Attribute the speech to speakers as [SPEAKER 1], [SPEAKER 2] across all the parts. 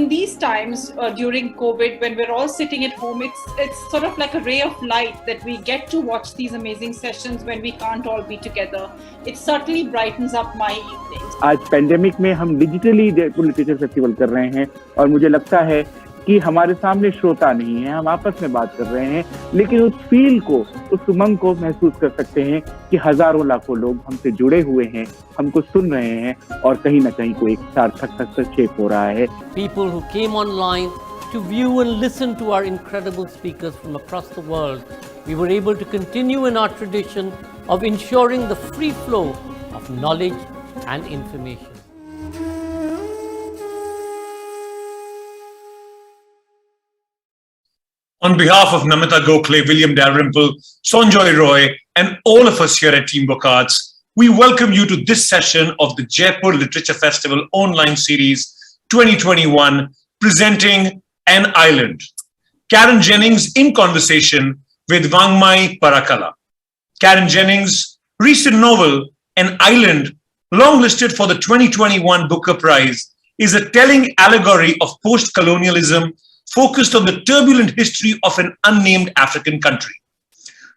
[SPEAKER 1] in these times during COVID, when we're all sitting at home, it's sort of like a ray of light that we get to watch these amazing sessions when we can't all be together. It certainly brightens up my evenings.
[SPEAKER 2] आज pandemic में हम digitally Jaipur literature festival कर रहे हैं और मुझे लगता है कि हमारे सामने श्रोता नहीं है, हम आपस में बात कर रहे हैं, लेकिन उस फील को, उस उमंग को महसूस कर सकते हैं कि हजारों लाखों लोग हमसे जुड़े हुए हैं, हमको सुन रहे हैं और कहीं ना कहीं कोई एक सार्थक हस्तक्षेप हो रहा है.
[SPEAKER 3] People who came online to view and listen to our incredible speakers from across the world, we were able to continue in our tradition of ensuring the free flow of knowledge and information.
[SPEAKER 4] On behalf of Namita Gokhale, William Dalrymple, Sonjoy Roy, and all of us here at Team Book Arts, we welcome you to this session of the Jaipur Literature Festival online series 2021, presenting An Island. Karen Jennings in conversation with Vangmayi Parakala. Karen Jennings' recent novel, An Island, longlisted for the 2021 Booker Prize, is a telling allegory of post-colonialism focused on the turbulent history of an unnamed African country.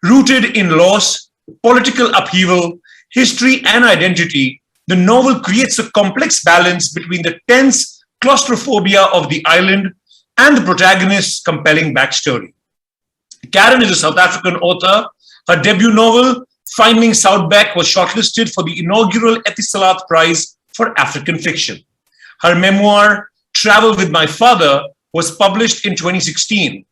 [SPEAKER 4] Rooted in loss, political upheaval, history, and identity, the novel creates a complex balance between the tense claustrophobia of the island and the protagonist's compelling backstory. Karen is a South African author. Her debut novel, Finding Southback, was shortlisted for the inaugural Etisalat Prize for African Fiction. Her memoir, Travel with My Father, was published in 2016.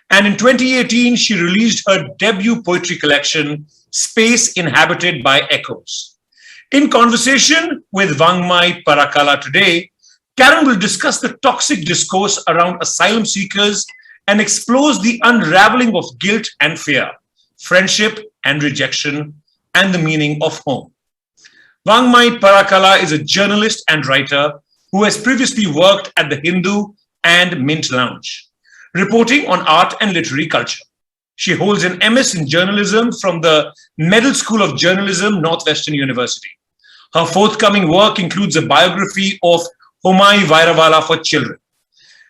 [SPEAKER 4] And in 2018, she released her debut poetry collection, Space Inhabited by Echoes. In conversation with Vangmayi Parakala today, Karen will discuss the toxic discourse around asylum seekers and explores the unraveling of guilt and fear, friendship and rejection, and the meaning of home. Vangmayi Parakala is a journalist and writer who has previously worked at The Hindu and Mint Lounge, reporting on art and literary culture. She holds an MS in journalism from the Medill School of Journalism, Northwestern University. Her forthcoming work includes a biography of Homai Vairawala for children.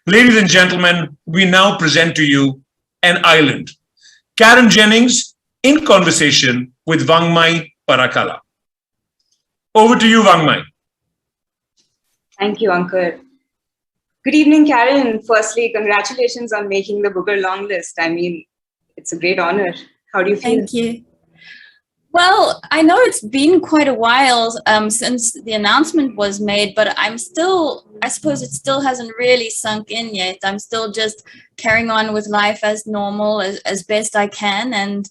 [SPEAKER 4] Ladies and gentlemen, we now present to you An Island. Karen Jennings in conversation with Vangmayi Parakala. Over to you, Vangmayi.
[SPEAKER 5] Thank you, Ankur. Good evening, Karen. Firstly, congratulations on making the Booker long list. I mean, it's a great honor. How do you feel?
[SPEAKER 6] Thank you. Well, I know it's been quite a while since the announcement was made, but I suppose it still hasn't really sunk in yet. I'm still just carrying on with life as normal, as best I can, and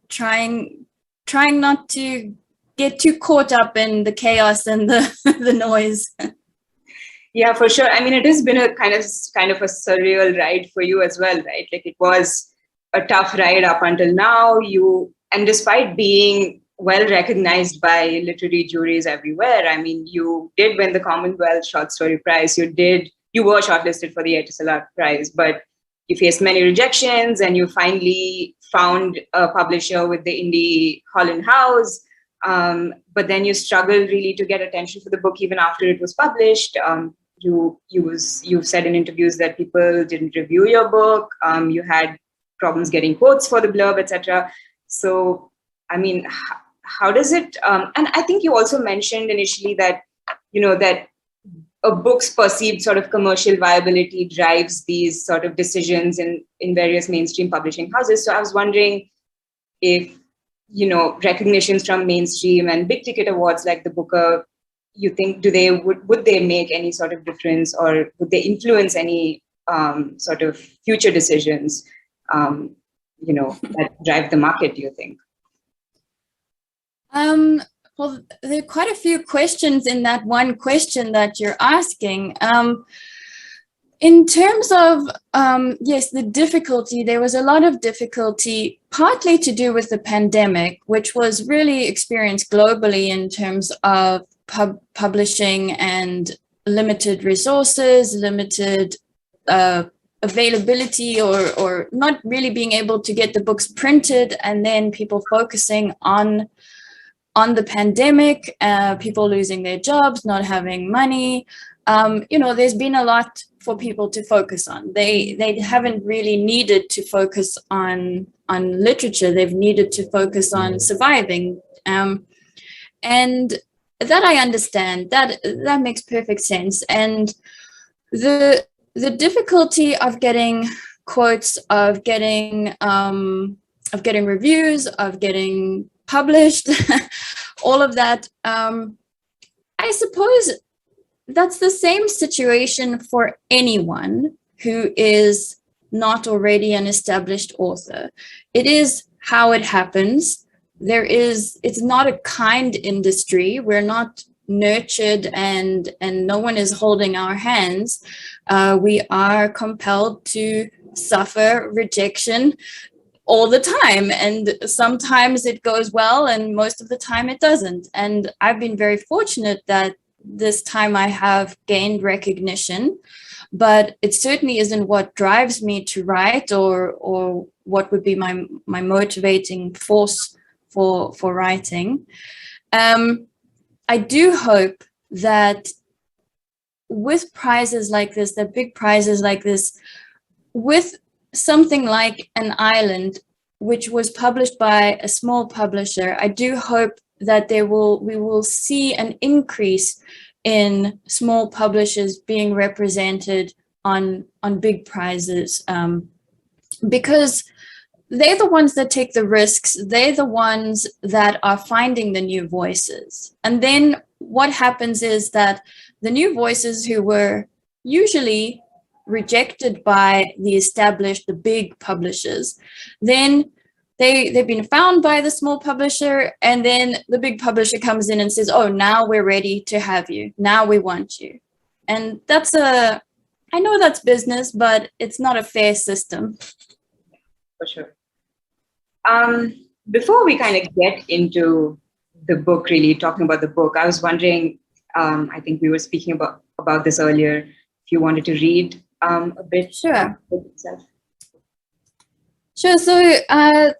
[SPEAKER 6] trying not to get too caught up in the chaos and the noise.
[SPEAKER 5] Yeah, for sure. I mean, it has been a kind of a surreal ride for you as well, right? Like, it was a tough ride up until now. And despite being well recognized by literary juries everywhere, I mean, you did win the Commonwealth Short Story Prize. You were shortlisted for the Etisalat Prize, but you faced many rejections, and you finally found a publisher with the indie Holland House. But then you struggled really to get attention for the book even after it was published. You've said in interviews that people didn't review your book. You had problems getting quotes for the blurb, etc. So, I mean, how does it? And I think you also mentioned initially that that a book's perceived sort of commercial viability drives these sort of decisions in various mainstream publishing houses. So I was wondering if recognitions from mainstream and big ticket awards like the Booker, you think would they make any sort of difference, or would they influence any sort of future decisions that drive the market, do you think?
[SPEAKER 6] Well, there are quite a few questions in that one question that you're asking. In terms of, yes, the difficulty, there was a lot of difficulty, partly to do with the pandemic, which was really experienced globally in terms of publishing and limited resources, limited availability, or not really being able to get the books printed, and then people focusing on on the pandemic, people losing their jobs, not having money. There's been a lot for people to focus on. They haven't really needed to focus on literature. They've needed to focus on surviving. And that I understand. That makes perfect sense. And the difficulty of getting quotes, of getting reviews, of getting published, all of that. I suppose that's the same situation for anyone who is not already an established author. It is how it happens. It's not a kind industry. We're not nurtured and no one is holding our hands. We are compelled to suffer rejection all the time, and sometimes it goes well and most of the time it doesn't. And I've been very fortunate that this time I have gained recognition, but it certainly isn't what drives me to write or what would be my motivating force for writing. I do hope that with prizes like this, the big prizes like this, with something like An Island, which was published by a small publisher, I do hope that we will see an increase in small publishers being represented on big prizes, because they're the ones that take the risks. They're the ones that are finding the new voices. And then what happens is that the new voices who were usually rejected by the big publishers, then they've been found by the small publisher, and then the big publisher comes in and says, oh, now we're ready to have you. Now we want you. And I know that's business, but it's not a fair system.
[SPEAKER 5] For sure. Before we kind of get into the book, really talking about the book, I was wondering, I think we were speaking about this earlier, if you wanted to read a bit.
[SPEAKER 6] Sure.
[SPEAKER 5] About the book itself.
[SPEAKER 6] Sure. So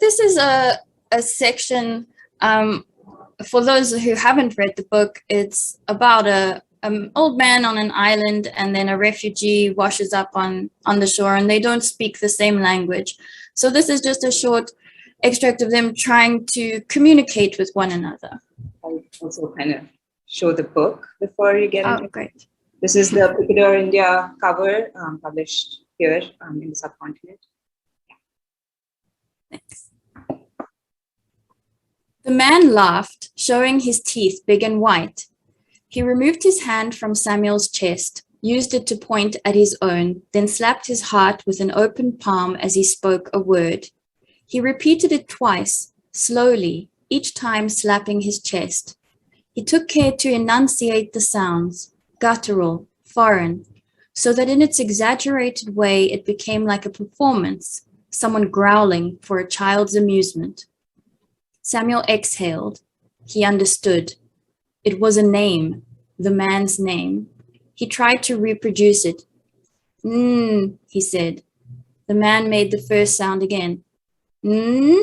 [SPEAKER 6] this is a section, for those who haven't read the book, it's about an old man on an island, and then a refugee washes up on the shore, and they don't speak the same language. So this is just a short extract of them trying to communicate with one another.
[SPEAKER 5] I'll also kind of show the book before you get into it.
[SPEAKER 6] Great.
[SPEAKER 5] This is the Picador India cover, published here in the subcontinent.
[SPEAKER 6] Thanks. The man laughed, showing his teeth big and white. He removed his hand from Samuel's chest, used it to point at his own, then slapped his heart with an open palm as he spoke a word. He repeated it twice, slowly, each time slapping his chest. He took care to enunciate the sounds, guttural, foreign, so that in its exaggerated way it became like a performance, someone growling for a child's amusement. Samuel exhaled. He understood. It was a name, the man's name. He tried to reproduce it. He said. The man made the first sound again. The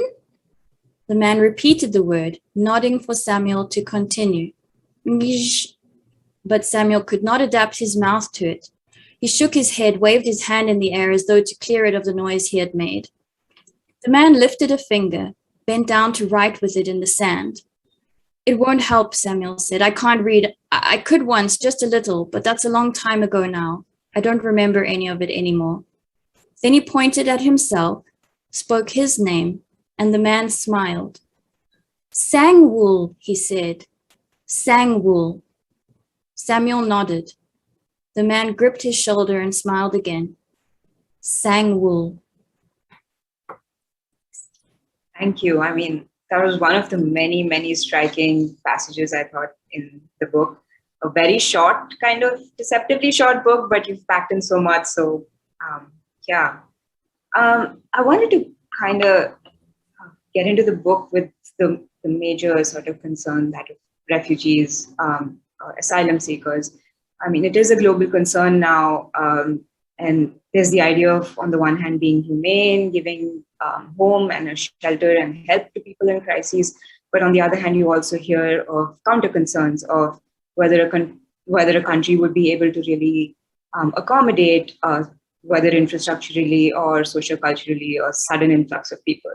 [SPEAKER 6] man repeated the word, nodding for Samuel to continue. But Samuel could not adapt his mouth to it. He shook his head, waved his hand in the air as though to clear it of the noise he had made. The man lifted a finger, bent down to write with it in the sand. It won't help, Samuel said. I can't read. I could once, just a little, but that's a long time ago now. I don't remember any of it anymore. Then he pointed at himself, spoke his name, and the man smiled. Sangwool, he said. Sangwool. Samuel nodded. The man gripped his shoulder and smiled again. Sangwool.
[SPEAKER 5] Thank you. I mean, that was one of the many, many striking passages I thought in the book. A very short, kind of deceptively short book, but you've packed in so much. So, yeah. I wanted to kind of get into the book with the major sort of concern that of refugees, asylum seekers. I mean, it is a global concern now. And there's the idea of, on the one hand, being humane, giving home and a shelter and help to people in crises. But on the other hand, you also hear of counter concerns of whether whether a country would be able to really accommodate, whether infrastructurally or socioculturally, a sudden influx of people.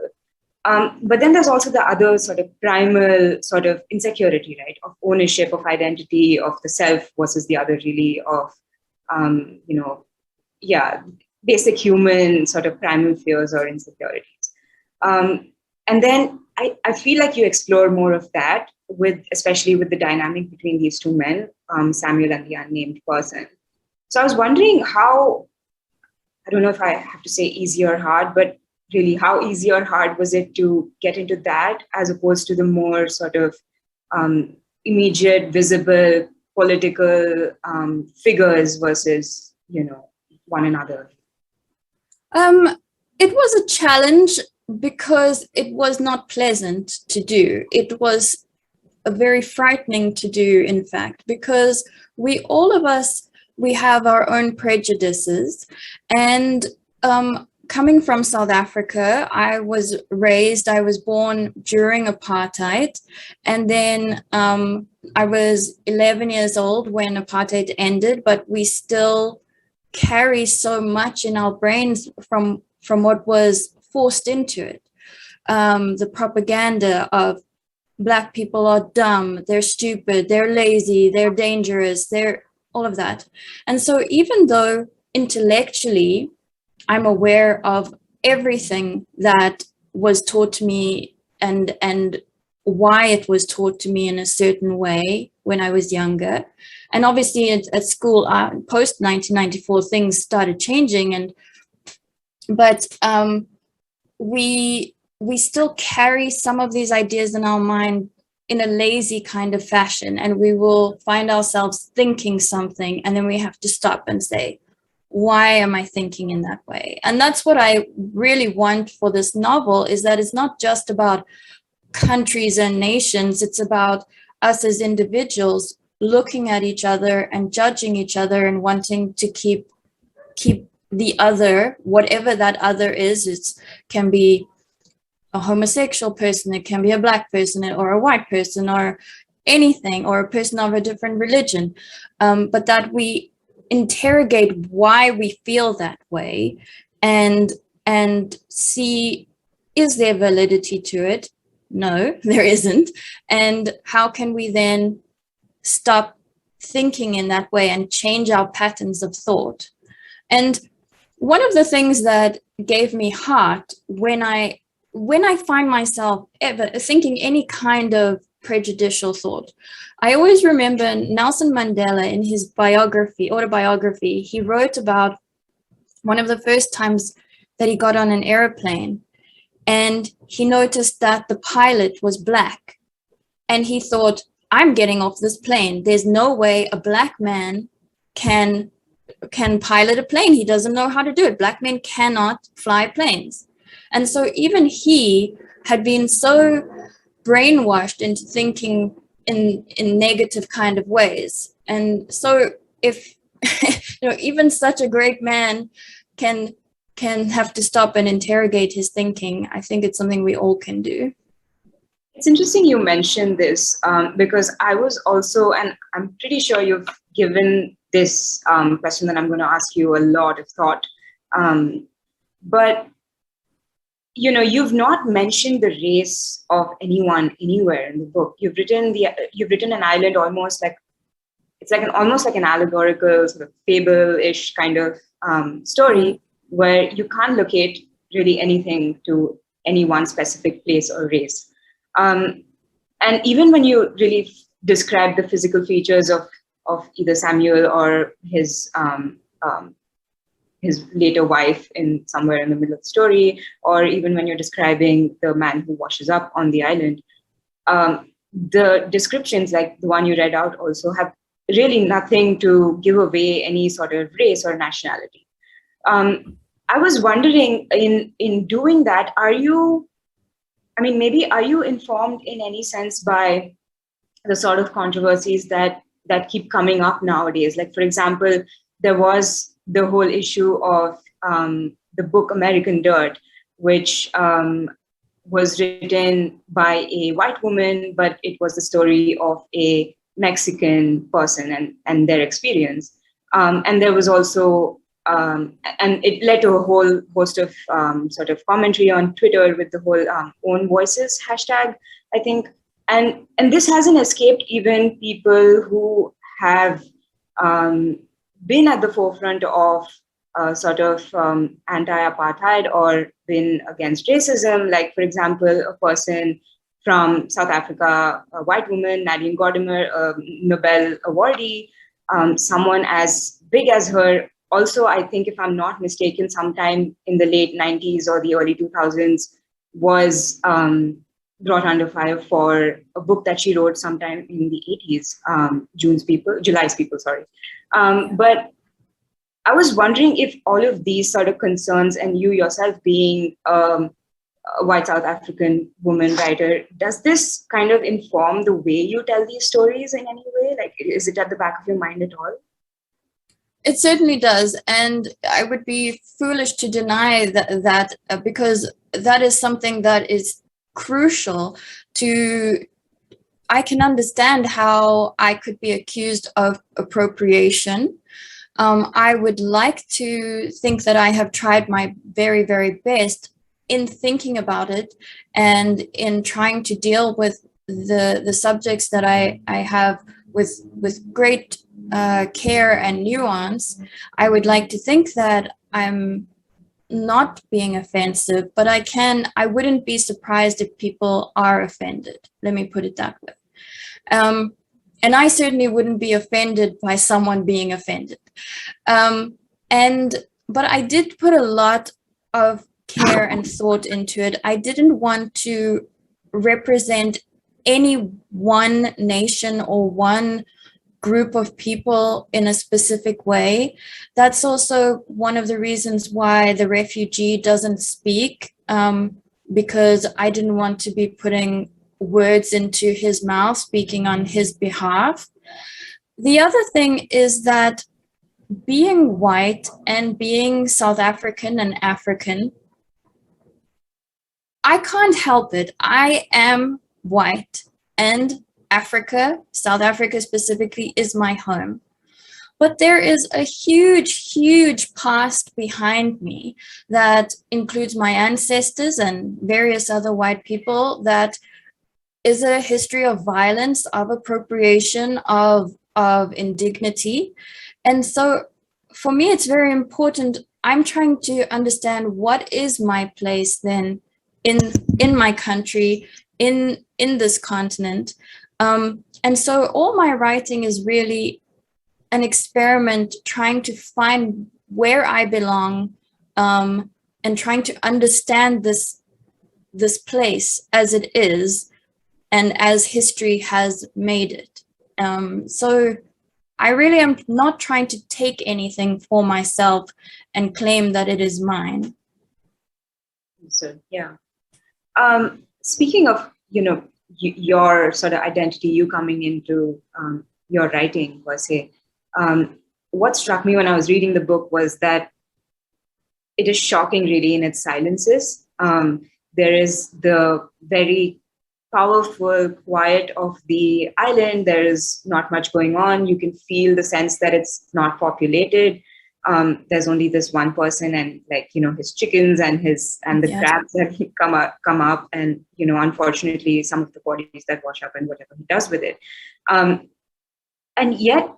[SPEAKER 5] But then there's also the other sort of primal sort of insecurity, right, of ownership, of identity, of the self versus the other, really, of, basic human sort of primal fears or insecurities. And then I feel like you explore more of that, especially with the dynamic between these two men, Samuel and the unnamed person. So I was wondering how, I don't know if I have to say easy or hard, but really how easy or hard was it to get into that as opposed to the more sort of immediate, visible, political figures versus, one another?
[SPEAKER 6] It was a challenge because it was not pleasant to do. It was very frightening to do, in fact, because all of us have our own prejudices. And coming from South Africa, I was born during apartheid. And then I was 11 years old when apartheid ended, but we still carry so much in our brains from what was forced into it. The propaganda of Black people are dumb, they're stupid, they're lazy, they're dangerous, they're all of that. And so even though intellectually I'm aware of everything that was taught to me and why it was taught to me in a certain way when I was younger, and obviously at school, post 1994, things started changing, but we still carry some of these ideas in our mind in a lazy kind of fashion, and we will find ourselves thinking something, and then we have to stop and say, why am I thinking in that way? And that's what I really want for this novel, is that it's not just about countries and nations, it's about us as individuals looking at each other and judging each other and wanting to keep the other, whatever that other is. It can be a homosexual person, it can be a Black person or a white person or anything, or a person of a different religion, but that we interrogate why we feel that way and see, is there validity to it? No, there isn't. And how can we then stop thinking in that way and change our patterns of thought? And one of the things that gave me heart when I find myself ever thinking any kind of prejudicial thought, I always remember Nelson Mandela in his autobiography, he wrote about one of the first times that he got on an airplane, and he noticed that the pilot was Black, and he thought, I'm getting off this plane. There's no way a Black man can pilot a plane. He doesn't know how to do it. Black men cannot fly planes. And so even he had been so brainwashed into thinking in negative kind of ways. And so if even such a great man can have to stop and interrogate his thinking, I think it's something we all can do.
[SPEAKER 5] It's interesting you mentioned this because I was also, and I'm pretty sure you've given this question that I'm going to ask you a lot of thought, but you've not mentioned the race of anyone anywhere in the book. You've written an island almost like an allegorical sort of fable-ish kind of story where you can't locate really anything to any one specific place or race. And even when you really describe the physical features of either Samuel or his later wife in somewhere in the middle of the story, or even when you're describing the man who washes up on the island, the descriptions like the one you read out also have really nothing to give away any sort of race or nationality. I was wondering, in doing that, are you informed in any sense by the sort of controversies that keep coming up nowadays? Like, for example, there was the whole issue of the book American Dirt, which was written by a white woman, but it was the story of a Mexican person and their experience. And there was also, and it led to a whole host of sort of commentary on Twitter with the whole own voices hashtag, I think. And this hasn't escaped even people who have been at the forefront of sort of anti-apartheid or been against racism. Like, for example, a person from South Africa, a white woman, Nadine Gordimer, a Nobel awardee, someone as big as her. Also, I think, if I'm not mistaken, sometime in the late 90s or the early 2000s, was brought under fire for a book that she wrote sometime in the 80s, July's People, sorry. But I was wondering if all of these sort of concerns, and you yourself being a white South African woman writer, does this kind of inform the way you tell these stories in any way? Like, is it at the back of your mind at all?
[SPEAKER 6] It certainly does. And I would be foolish to deny that because that is something that is crucial to, I can understand how I could be accused of appropriation. I would like to think that I have tried my very, very best in thinking about it and in trying to deal with the subjects that I have with great care and nuance. I would like to think that I'm not being offensive, but I wouldn't be surprised if people are offended. Let me put it that way. And I certainly wouldn't be offended by someone being offended. But I did put a lot of care and thought into it. I didn't want to represent any one nation or one group of people in a specific way. That's also one of the reasons why the refugee doesn't speak, because I didn't want to be putting words into his mouth, speaking on his behalf. The other thing is that being white and being South African and African, I can't help it. I am white, and Africa, South Africa specifically, is my home. But there is a huge, huge past behind me that includes my ancestors and various other white people, that is a history of violence, of appropriation, of indignity. And so for me, it's very important. I'm trying to understand what is my place then in my country, in this continent. And so all my writing is really an experiment trying to find where I belong, and trying to understand this place as it is and as history has made it. So I really am not trying to take anything for myself and claim that it is mine.
[SPEAKER 5] So, yeah. Speaking of, your sort of identity, you coming into your writing, per se, what struck me when I was reading the book was that it is shocking, really, in its silences. There is the very powerful quiet of the island. There is not much going on. You can feel the sense that it's not populated. There's only this one person, and his chickens and the crabs that come up, and unfortunately some of the bodies that wash up and whatever he does with it. And yet,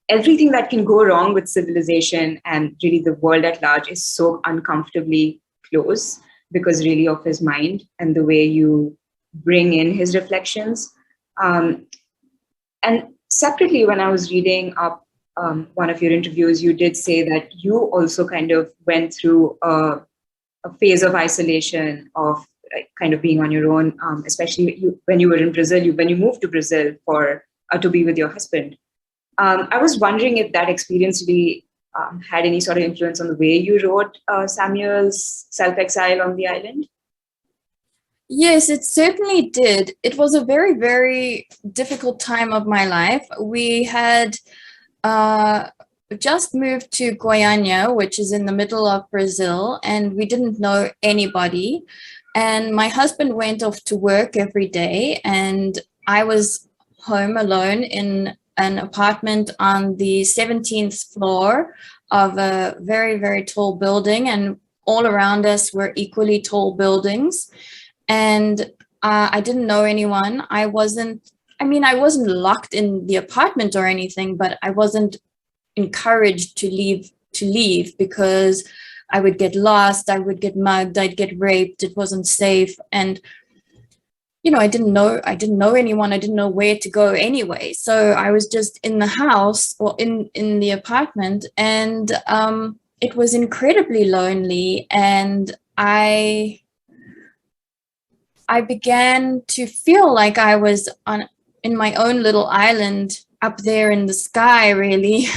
[SPEAKER 5] everything that can go wrong with civilization and really the world at large is so uncomfortably close because really of his mind and the way you bring in his reflections. And separately, when I was reading up one of your interviews, you did say that you also kind of went through a phase of isolation, of kind of being on your own, especially when you were in Brazil, when you moved to Brazil to be with your husband. I was wondering if that experience really had any sort of influence on the way you wrote Samuel's self-exile on the island?
[SPEAKER 6] Yes, it certainly did. It was a very, very difficult time of my life. We had just moved to Goiânia, which is in the middle of Brazil, and we didn't know anybody. And my husband went off to work every day, and I was home alone in an apartment on the 17th floor of a very, very tall building, and all around us were equally tall buildings. And I didn't know anyone. I wasn't locked in the apartment or anything, but I wasn't encouraged to leave because I would get lost, I would get mugged, I'd get raped, it wasn't safe. And I didn't know anyone, I didn't know where to go anyway. So I was just in the house or in the apartment, and it was incredibly lonely. And I began to feel like I was in my own little island up there in the sky, really,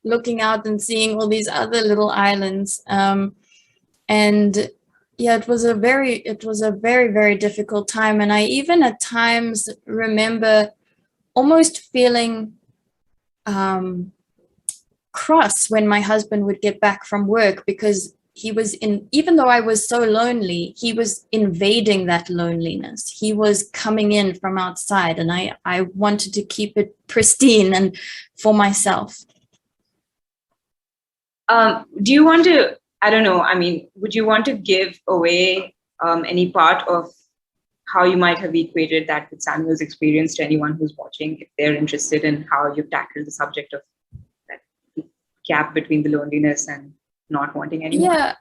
[SPEAKER 6] looking out and seeing all these other little islands. And yeah, it was a very, very difficult time. And I even at times remember almost feeling cross when my husband would get back from work, because even though I was so lonely, he was invading that loneliness. He was coming in from outside, and I wanted to keep it pristine and for myself.
[SPEAKER 5] Do you want to, I don't know, would you want to give away any part of how you might have equated that with Samuel's experience to anyone who's watching, if they're interested in how you've tackled the subject of that gap between the loneliness and not wanting anyone?
[SPEAKER 6] Yeah,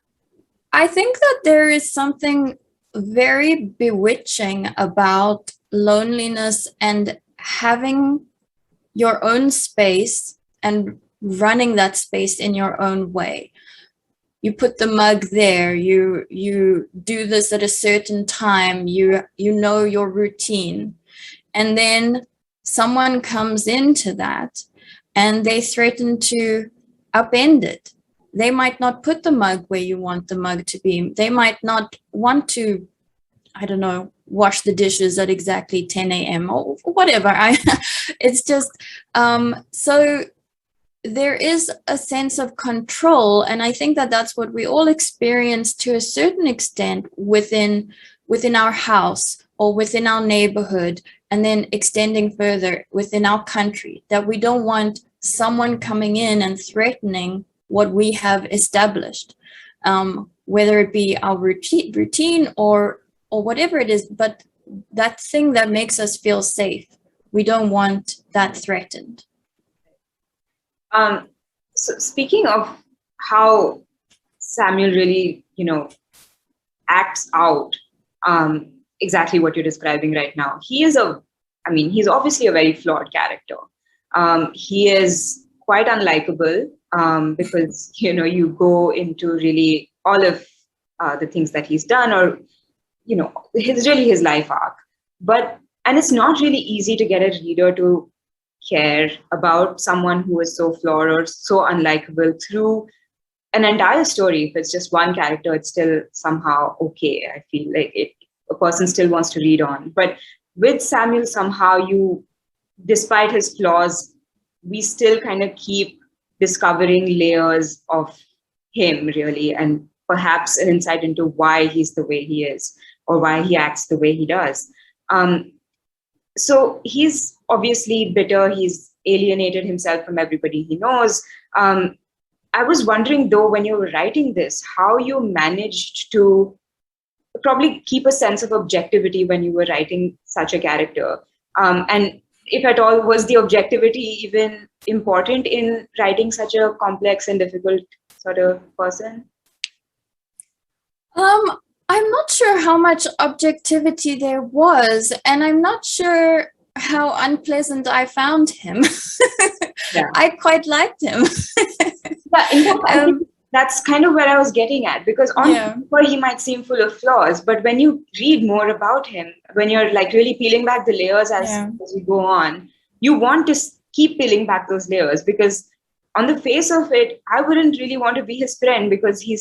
[SPEAKER 6] I think that there is something very bewitching about loneliness and having your own space and running that space in your own way. You put the mug there, you do this at a certain time, you know your routine, and then someone comes into that and they threaten to upend it. They might not put the mug where you want the mug to be. They might not want to, I don't know, wash the dishes at exactly 10 a.m. or whatever. It's just, so there is a sense of control. And I think that that's what we all experience to a certain extent within our house or within our neighborhood, and then extending further within our country, that we don't want someone coming in and threatening what we have established, whether it be our routine or whatever it is, but that thing that makes us feel safe, we don't want that threatened.
[SPEAKER 5] So speaking of how Samuel really, acts out exactly what you're describing right now, he's obviously a very flawed character. He is quite unlikable because, you go into really all of the things that he's done, or, his life arc. And it's not really easy to get a reader to care about someone who is so flawed or so unlikable through an entire story. If it's just one character, it's still somehow okay. I feel like a person still wants to read on. But with Samuel, somehow despite his flaws, we still kind of keep discovering layers of him, really, and perhaps an insight into why he's the way he is, or why he acts the way he does. So he's obviously bitter. He's alienated himself from everybody he knows. I was wondering, though, when you were writing this, how you managed to probably keep a sense of objectivity when you were writing such a character. And if at all, was the objectivity even important in writing such a complex and difficult sort of person?
[SPEAKER 6] I'm not sure how much objectivity there was, and I'm not sure how unpleasant I found him. Yeah. I quite liked him.
[SPEAKER 5] Yeah, in fact, I think that's kind of where I was getting at, because on paper he might seem full of flaws, but when you read more about him, when you're like really peeling back the layers as you go on, you want to keep peeling back those layers, because on the face of it, I wouldn't really want to be his friend, because he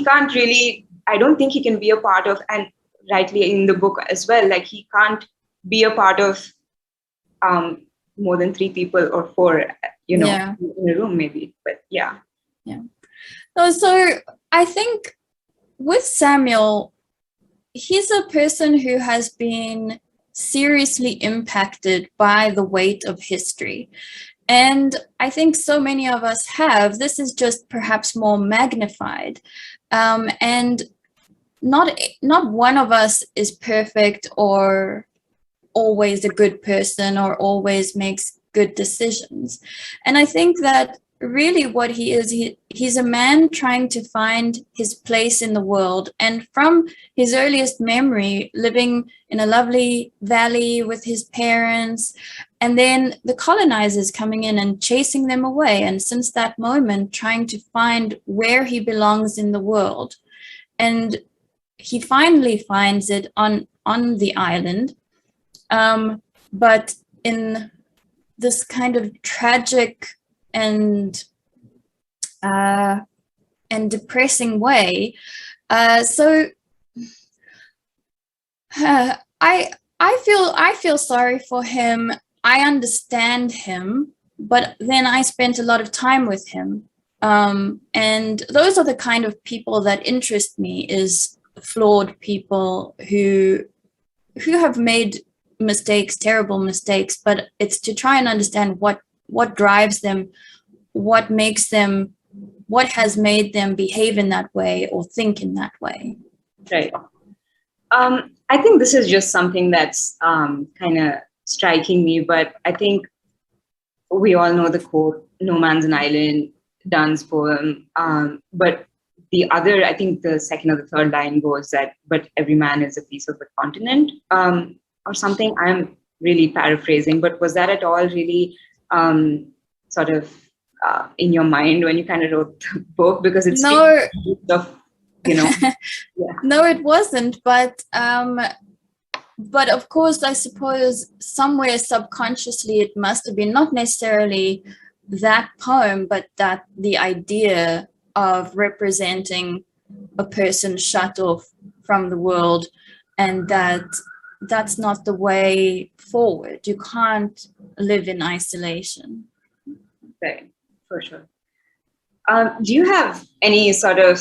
[SPEAKER 5] can't really, I don't think he can be a part of, and rightly in the book as well, like he can't be a part of more than 3 people or 4, in a room maybe, but yeah.
[SPEAKER 6] So I think with Samuel, he's a person who has been seriously impacted by the weight of history. And I think so many of us have. This is just perhaps more magnified. And not one of us is perfect or always a good person or always makes good decisions. And I think that really what he is, he's a man trying to find his place in the world. And from his earliest memory, living in a lovely valley with his parents, and then the colonizers coming in and chasing them away. And since that moment, trying to find where he belongs in the world. And he finally finds it on the island. But in this kind of tragic and depressing way. So I feel sorry for him. I understand him, but then I spent a lot of time with him. And those are the kind of people that interest me, is flawed people who have made mistakes, terrible mistakes, but it's to try and understand what drives them, what makes them, what has made them behave in that way or think in that way.
[SPEAKER 5] Right. I think this is just something that's kind of striking me, but I think we all know the quote, "No man's an island," Donne's poem. But the other, I think the second or the third line goes that, "But every man is a piece of the continent," or something. I'm really paraphrasing, but was that at all really sort of in your mind when you kind of wrote the book? Because it's
[SPEAKER 6] no,
[SPEAKER 5] yeah.
[SPEAKER 6] No, it wasn't. But of course, I suppose somewhere subconsciously it must have been, not necessarily that poem, but that the idea of representing a person shut off from the world, and that's not the way forward. You can't live in isolation.
[SPEAKER 5] Right, for sure. Do you have any sort of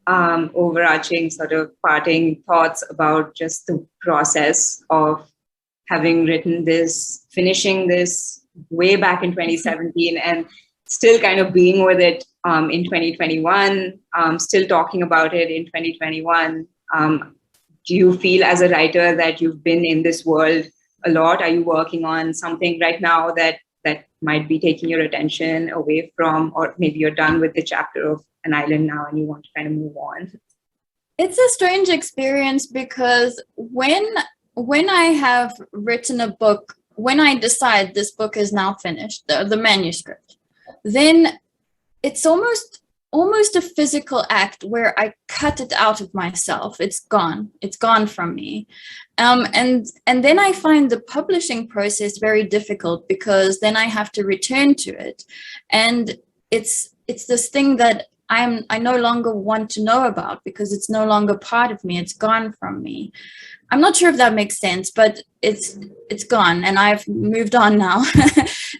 [SPEAKER 5] overarching sort of parting thoughts about just the process of having written this, finishing this way back in 2017 and still kind of being with it in 2021, still talking about it in 2021? Do you feel as a writer that you've been in this world a lot? Are you working on something right now that might be taking your attention away from, or maybe you're done with the chapter of An Island now and you want to kind of move on?
[SPEAKER 6] It's a strange experience, because when I have written a book, when I decide this book is now finished, the manuscript, then it's almost a physical act where I cut it out of myself. It's gone from me. And then I find the publishing process very difficult, because then I have to return to it. And it's this thing that I no longer want to know about, because it's no longer part of me. It's gone from me. I'm not sure if that makes sense, but it's gone and I've moved on now.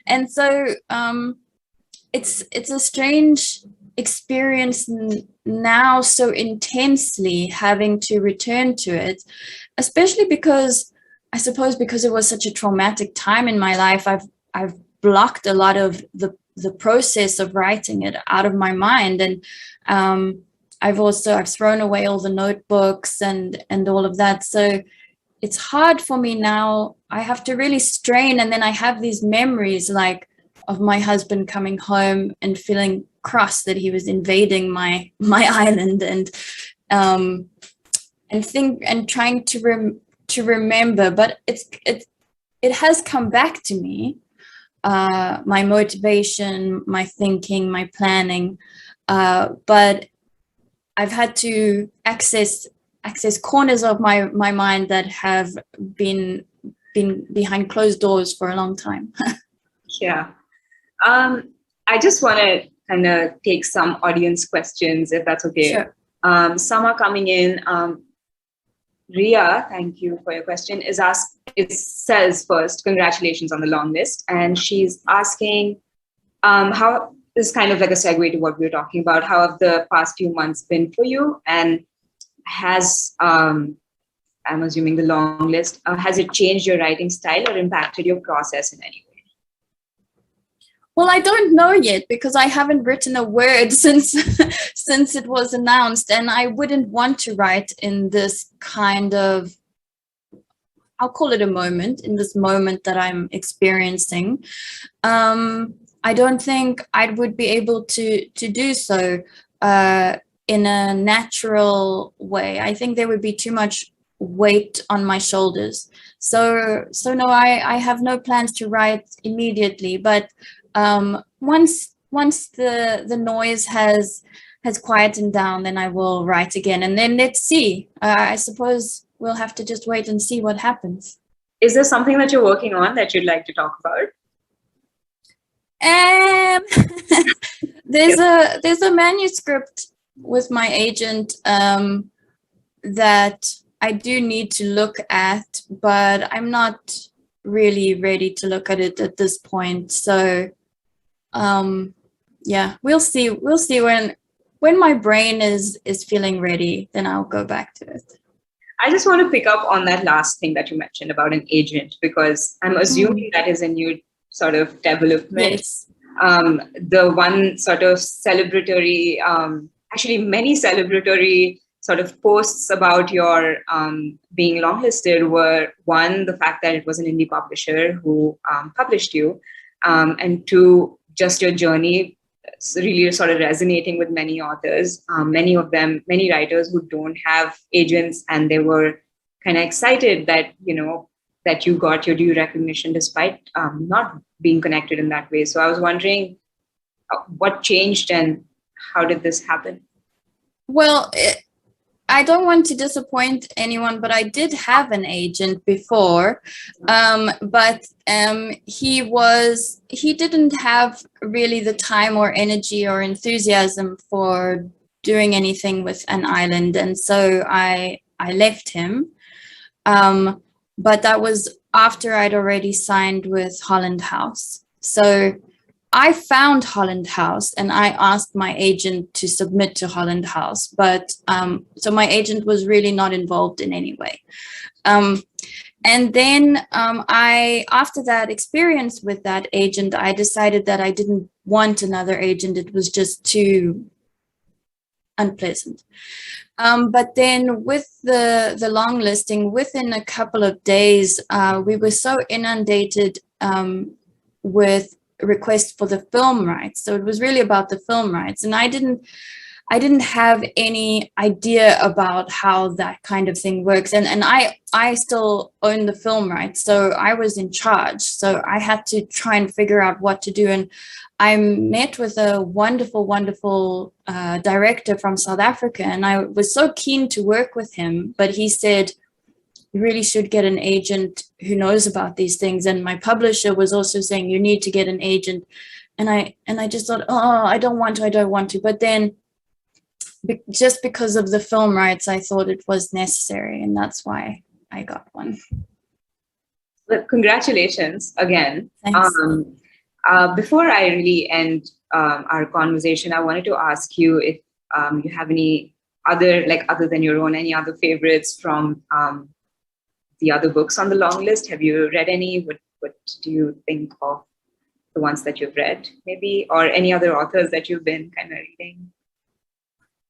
[SPEAKER 6] And so it's a strange experience now, so intensely having to return to it, especially because I suppose because it was such a traumatic time in my life, I've blocked a lot of the process of writing it out of my mind. And I've thrown away all the notebooks and all of that. So it's hard for me now. I have to really strain. And then I have these memories like of my husband coming home and feeling cross that he was invading my island, and trying to remember. But it has come back to me. My motivation, my thinking, my planning, but I've had to access corners of my mind that have been behind closed doors for a long time.
[SPEAKER 5] Yeah. I just want to kind of take some audience questions, if that's okay.
[SPEAKER 6] Sure.
[SPEAKER 5] Some are coming in. Ria, thank you for your question, it says first, congratulations on the long list. And she's asking how, this is kind of like a segue to what we were talking about, how have the past few months been for you? And has, I'm assuming the long list, has it changed your writing style or impacted your process in any way?
[SPEAKER 6] Well, I don't know yet because I haven't written a word since since it was announced, and I wouldn't want to write in this kind of, I'll call it a moment, in this moment that I'm experiencing. I don't think I would be able to do so in a natural way. I think there would be too much weight on my shoulders. So no, I have no plans to write immediately, but once the noise has quietened down, then I will write again, and then let's see. I suppose we'll have to just wait and see what happens.
[SPEAKER 5] Is there something that you're working on that you'd like to talk about?
[SPEAKER 6] There's a manuscript with my agent that I do need to look at, but I'm not really ready to look at it at this point. So yeah, we'll see when my brain is feeling ready, then I'll go back to it.
[SPEAKER 5] I just want to pick up on that last thing that you mentioned about an agent, because I'm assuming that is a new sort of development.
[SPEAKER 6] Yes.
[SPEAKER 5] The one sort of celebratory, actually many celebratory sort of posts about your being longlisted were, one, the fact that it was an indie publisher who published you, and two, just your journey really sort of resonating with many authors, many writers who don't have agents, and they were kind of excited that, that you got your due recognition despite not being connected in that way. So I was wondering what changed and how did this happen?
[SPEAKER 6] Well, I don't want to disappoint anyone, but I did have an agent before, but he didn't have really the time or energy or enthusiasm for doing anything with an island, and so I left him. But that was after I'd already signed with Holland House. So I found Holland House and I asked my agent to submit to Holland House, but so my agent was really not involved in any way. And then after that experience with that agent, I decided that I didn't want another agent. It was just too unpleasant. But then with the long listing, within a couple of days, we were so inundated with requests for the film rights. So it was really about the film rights. And I didn't have any idea about how that kind of thing works. And I still own the film rights, so I was in charge. So I had to try and figure out what to do. And I met with a wonderful, wonderful director from South Africa, and I was so keen to work with him, but he said, you really should get an agent who knows about these things. And my publisher was also saying, you need to get an agent. And I just thought, oh, I don't want to. But then just because of the film rights, I thought it was necessary, and that's why I got one.
[SPEAKER 5] Well, congratulations again.
[SPEAKER 6] Thanks.
[SPEAKER 5] Before I really end our conversation, I wanted to ask you if you have any other, other than your own, any other favorites from the other books on the long list. Have you read any? What do you think of the ones that you've read, maybe, or any other authors that you've been kind of reading?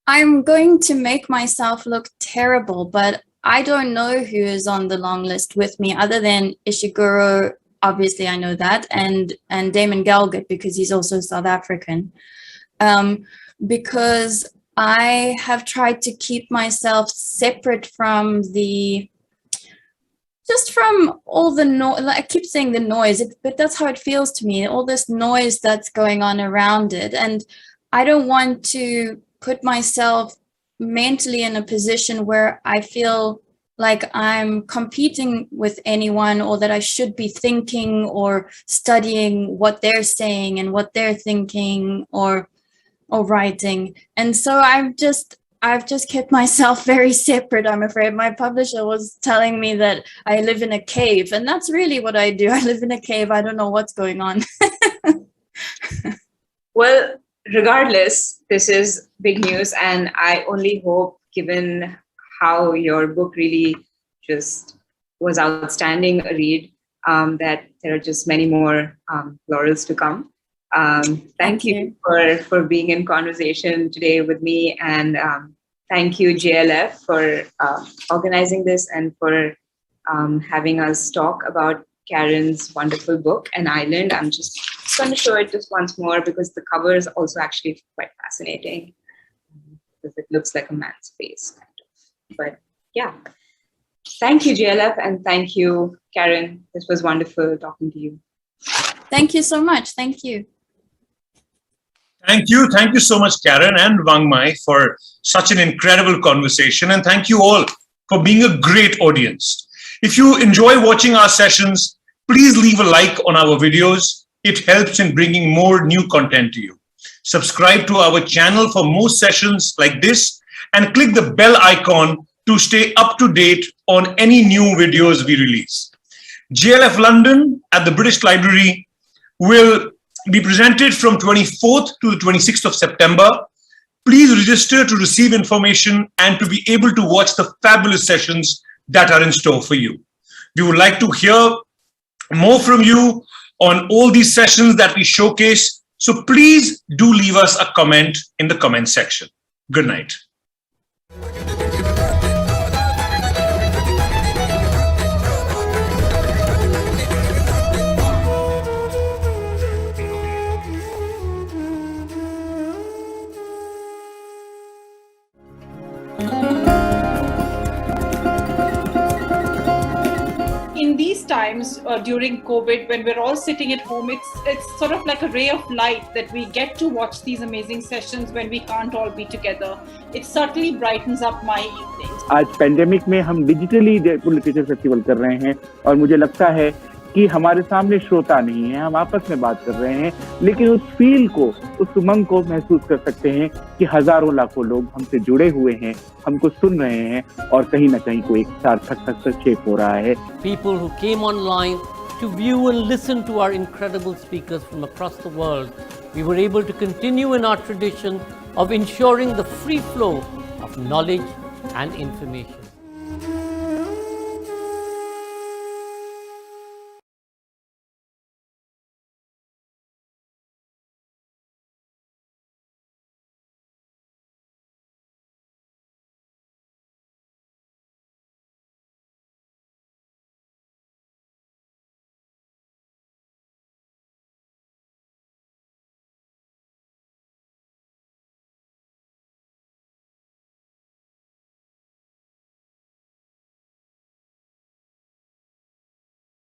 [SPEAKER 6] I'm going to make myself look terrible, but I don't know who is on the long list with me other than Ishiguro. Obviously, I know that, and Damon Galgut, because he's also South African. Because I have tried to keep myself separate from from all the noise. I keep saying the noise, but that's how it feels to me. All this noise that's going on around it, and I don't want to put myself mentally in a position where I feel like I'm competing with anyone, or that I should be thinking or studying what they're saying and what they're thinking or writing. And so I've just kept myself very separate, I'm afraid. My publisher was telling me that I live in a cave, and that's really what I do. I live in a cave. I don't know what's going on.
[SPEAKER 5] Well, regardless, this is big news, and I only hope, given how your book really just was outstanding a read, that there are just many more laurels to come. Thank you for being in conversation today with me, and thank you JLF for organizing this and for having us talk about Karen's wonderful book, An Island. I'm just going to show it just once more because the cover is also actually quite fascinating, because it looks like a man's face, kind of. But yeah, thank you, JLF, and thank you, Karen. This was wonderful talking to you.
[SPEAKER 6] Thank you so much. Thank you.
[SPEAKER 4] Thank you. Thank you so much, Karen and Vangmayi, for such an incredible conversation. And thank you all for being a great audience. If you enjoy watching our sessions, please leave a like on our videos. It helps in bringing more new content to you. Subscribe to our channel for more sessions like this, and click the bell icon to stay up to date on any new videos we release. JLF London at the British Library will be presented from 24th to the 26th of September. Please register to receive information and to be able to watch the fabulous sessions that are in store for you. We would like to hear more from you on all these sessions that we showcase. So please do leave us a comment in the comment section. Good night.
[SPEAKER 1] In these times during COVID, when we're all sitting at home, it's sort of like a ray of light that we get to watch these amazing sessions when we can't all be together. It certainly brightens up my evenings.
[SPEAKER 2] आज pandemic में हम digitally Jaipur literature festival कर रहे हैं, और मुझे लगता है कि हमारे सामने श्रोता नहीं है, हम आपस में बात कर रहे हैं, लेकिन उस फील को, उस उमंग को महसूस कर सकते हैं कि हजारों लाखों लोग हमसे जुड़े हुए हैं, हमको सुन रहे हैं, और कहीं ना कहीं कोई एक सार्थक हस्तक्षेप हो रहा है.
[SPEAKER 3] People who came online to view and listen to our incredible speakers from across the world, we were able to continue in our tradition of ensuring the free flow of knowledge and information.